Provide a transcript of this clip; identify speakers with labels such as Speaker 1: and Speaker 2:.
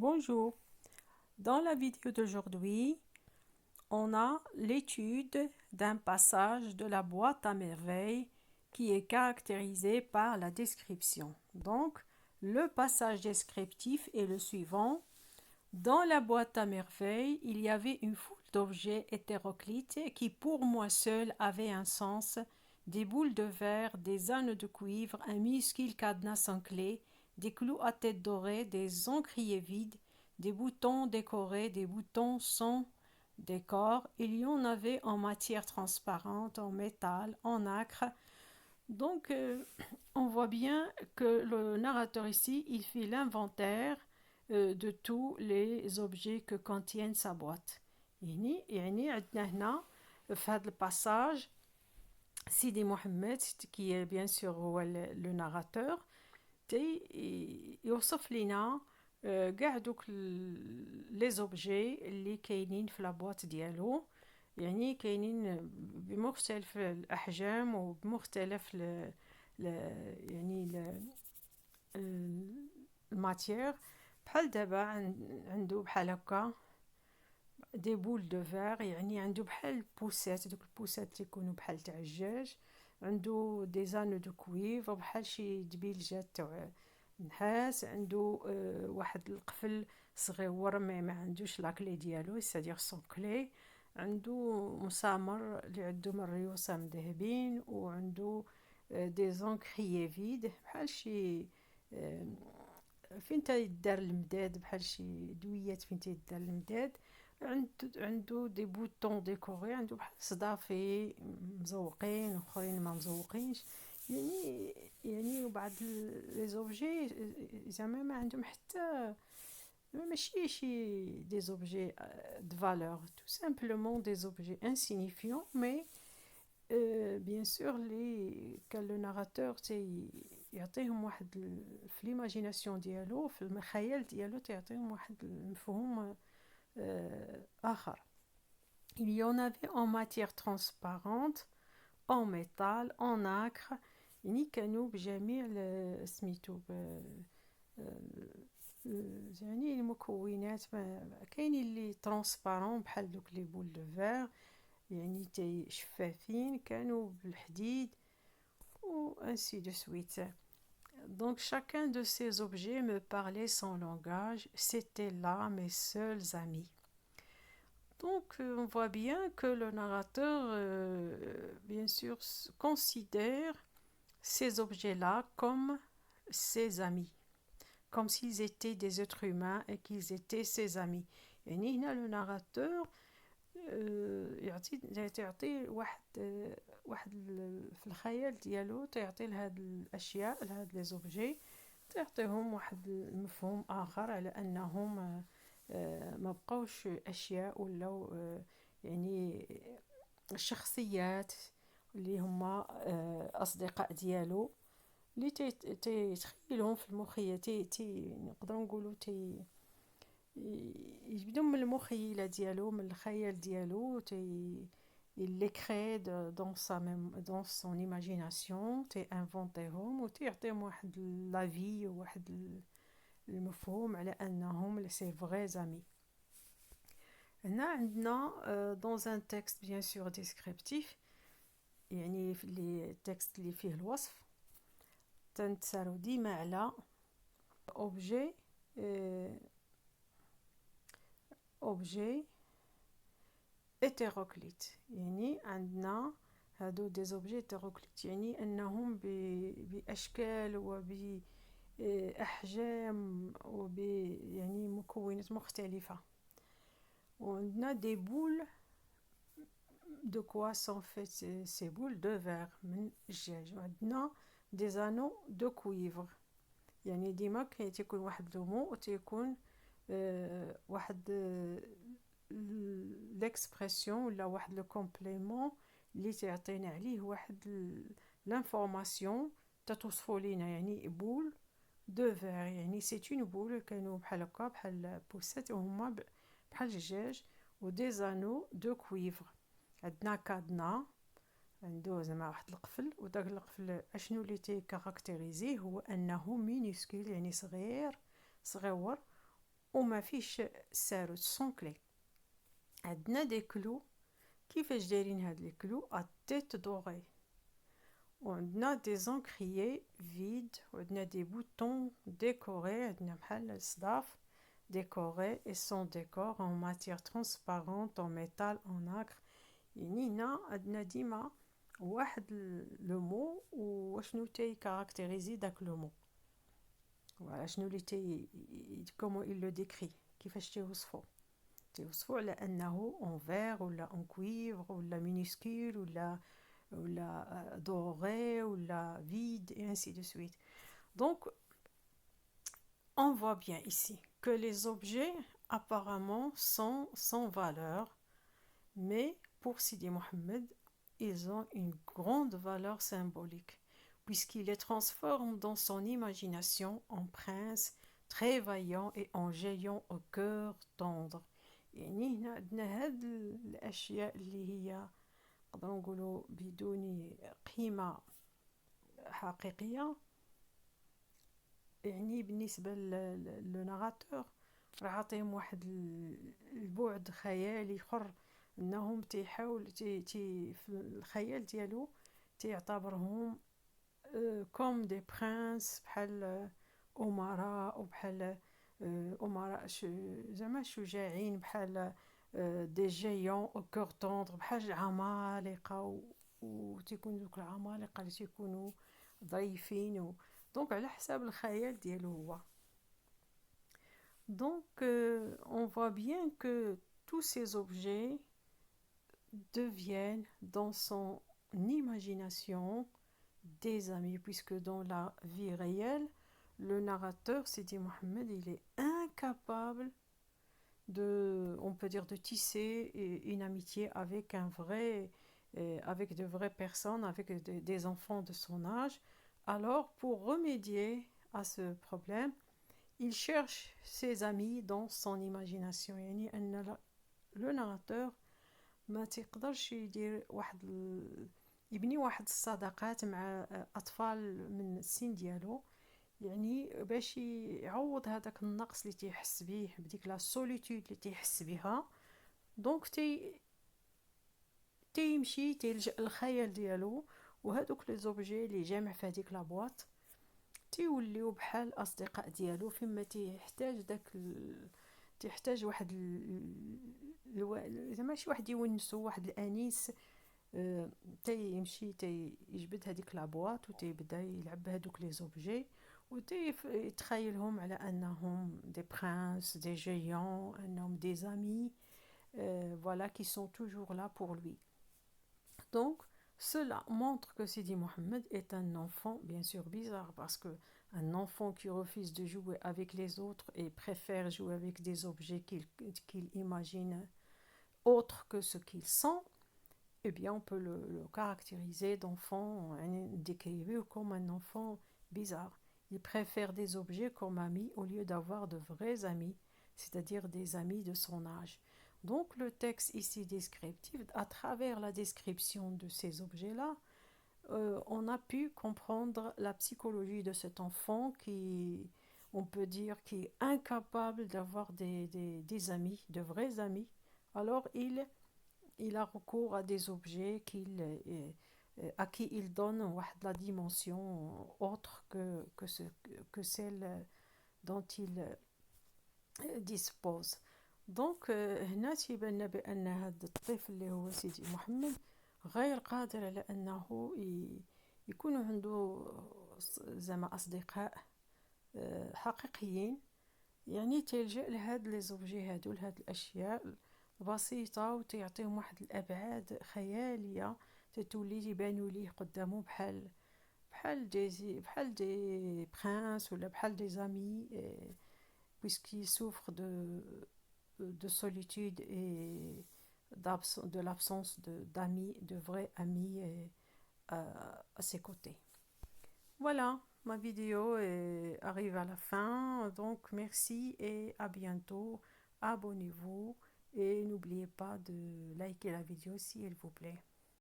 Speaker 1: Bonjour. Dans la vidéo d'aujourd'hui, on a l'étude d'un passage de la boîte à merveilles qui est caractérisé par la description. Donc, le passage descriptif est le suivant. Dans la boîte à merveilles, il y avait une foule d'objets hétéroclites qui pour moi seul avaient un sens, des boules de verre, des ânes de cuivre, un minuscule cadenas sans clé, des clous à tête dorée, des encriers vides, des boutons décorés, des boutons sans décor. Il y en avait en matière transparente, en métal, en nacre. Donc, on voit bien que le narrateur ici, il fait l'inventaire de tous les objets que contiennent sa boîte. يعني عندنا هنا في هذا الباساج سيدي محمد qui est bien sûr هو le narrateur يوصف لنا كاع دوك لي زوبجي اللي كاينين في لابواط ديالو، يعني كاينين بمختلف الاحجام وبمختلف يعني الماتير. بحال دابا عنده بحال هكا دي بول دو فير، يعني عنده بحال البوسات، دوك البوسات تيكونوا بحال تاع الجاج، عنده دي زانو دو كويفر بحال شي دبيلجات تاع نحاس، عنده واحد القفل صغيور ما عندوش لاكلي ديالو سادير سون كلي، عنده مسامر اللي عنده من ريوسه مذهبين، وعنده دي زونكريي فيد بحال شي فين تيدار المداد، بحال شي دويات فين تيدار المداد. عنده دي بوطون ديكوري، عنده بحال صدافي مزوقين اخرين ما مزوقينش، يعني وبعض لي زوبجي زعما ما عندهم حتى ماشي شي دي زوبجي دو فالور، تو سامبلومون دي زوبجي انسينيفيون، مي بيان سور لي كان لو ناراتور يعطيهم واحد في ليماجيناسيون ديالو، في الخيال ديالو تيعطيهم واحد المفهوم آخر. Il y en avait en matière transparente, en métal, en nacre، يعني كانوا بجميع سميتو يعني المكونات. كاينين اللي ترانسبارون بحال دوك لي بول دو فير، يعني تي شفافين، كانوا بالحديد ou ainsi de suite. Donc chacun de ces objets me parlait son langage, c'étaient là mes seuls amis. Donc on voit bien que le narrateur, bien sûr, considère ces objets-là comme ses amis, comme s'ils étaient des êtres humains et qu'ils étaient ses amis. يعني هنا le narrateur يعطي واحد في الخيال ديالو، تعطي لهاد الاشياء لهاد لي زوبجي، تعطيهم واحد المفهوم اخر على انهم ما بقاوش اشياء، ولاو يعني شخصيات اللي هما اصدقاء ديالو، اللي تيتخيلهم في المخيله، نقدروا نقولوا يجبدهم من المخيله ديالو، من الخيال ديالو، il les crée dans son imagination، تينفونتيهم وتيعطيهم واحد لا في وواحد المفهوم على انهم سي فغي زامي. هنا عندنا dans un texte bien sûr descriptif، يعني في لي تكست اللي فيه الوصف تنتسالو ديما على objet objet hétéroclite، يعني عندنا هادو دي زوبجي هيتيروكليت، يعني انهم باشكال وباحجام يعني مكونات مختلفه. وعندنا دي بول دو كوا سون فيت سي بول دو فير من الجاج، وعندنا دي زانو دو كويفر، يعني ديما تيكون واحد لو مو وتيكون واحد ليكسبرسيون ولا واحد لو كومبليمون اللي تعطينا عليه واحد لانفورماسيون تتوصفوا لينا. يعني بول دو فير يعني سي اون بول، كانوا بحال هكا بحال بوسات وهما بحال الجاج، ودي زانو دو كويفر. عندنا كادنا عنده زعما واحد القفل، وداك القفل اشنو اللي تي كاركتيريزيه هو انه مينيسكول، يعني صغير صغيور، وما فيش ساروت سون كلي. عندنا دي كلو. كيفاش دايرين هاد لي كلو ا تيت دوري، وعندنا دي زونكريي فيد، وعندنا دي بوتون ديكوري، عندنا بحال الصداف ديكوري et son décor en matière transparente en métal en acre. يعني هنا عندنا ديما واحد لو مو وشنو تي كاركتيريزي داك لو مو. فوالا شنو اللي تي كومون il le décrit، كيفاش توصفو على انه en verre ولا en cuivre ولا minuscule ولا doré ولا vide et ainsi de suite. Donc on voit bien ici que les objets apparemment sont sans valeur, mais pour Sidi Mohammed, ils ont une grande valeur symbolique, puisqu'il les transforme dans son imagination en prince très vaillant et en géant au cœur tendre. يعني هنا عندنا هاد الأشياء اللي هي نقدروا نقولوا بدون قيمة حقيقية، يعني بالنسبة للناراتور راه عاطيهم واحد البعد خيالي اخر، انهم تيحاول في الخيال ديالو تيعتبرهم كوم دي برانس، بحال امراء، وبحال امراء زعما شجاعين، بحال دي جيون او كور طوندر، بحال عمالقه، وتيكونوا دوك العمالقه اللي تيكونوا ضعيفين دونك على حساب الخيال ديالو هو. Donc on voit bien que tous ces objets deviennent dans son imagination des amis, puisque dans la vie réelle, le narrateur, Sidi Mohammed, il est incapable de, on peut dire, de tisser une amitié avec avec de vraies personnes, avec des enfants de son âge. Alors, pour remédier à ce problème, il cherche ses amis dans son imagination. يعني أن le narrateur ما تقدرش يدير يبني واحد الصداقات مع أطفال من السن ديالو، يعني باش يعوض هذاك النقص اللي تيحس بيه، بديك لا سوليتود اللي تيحس بها. دونك تيمشي تيلجأ للخيال ديالو، وهذوك لي زوبجي اللي جامع في هذيك لابواط تيوليو بحال اصدقاء ديالو، فيما تيحتاج واحد زعما شي واحد يونسو، واحد الانيس، تيمشي تيجبد هذيك لابواط وتيبدا يلعب بهذوك لي زوبجي، وتيتخيلهم على انهم دي برانس، دي جيون، انهم دي زامي، voilà, qui sont toujours là pour lui. Donc cela montre que Sidi Mohammed est un enfant bien sûr bizarre, parce que un enfant qui refuse de jouer avec les autres et préfère jouer avec des objets qu'il imagine autres que ce qu'il sent, eh bien on peut le caractériser d'enfant, décrire comme un enfant bizarre. Il préfère des objets comme amis au lieu d'avoir de vrais amis, c'est-à-dire des amis de son âge. Donc le texte ici descriptif, à travers la description de ces objets-là, on a pu comprendre la psychologie de cet enfant qui, on peut dire, qui est incapable d'avoir des amis, de vrais amis. Alors il a recours à des objets à qui il donne la dimension autre que celle dont il dispose. دونك هنا تيبان لنا بان هذا الطفل اللي هو سيدي محمد غير قادر على انه يكون عنده زعما اصدقاء حقيقيين، يعني تلجأ لهاد لي زوبجي هادو، لهاد الاشياء بسيطه، وتعطيهم واحد الابعاد خياليه، تتولي يبانوا ليه قدامه بحال دي برانس ولا بحال دي زامي، puisqu'il souffre de solitude et de l'absence d'amis, de vrais amis à ses côtés. Voilà, ma vidéo arrive à la fin, donc merci et à bientôt. Abonnez-vous et n'oubliez pas de liker la vidéo si elle vous plaît.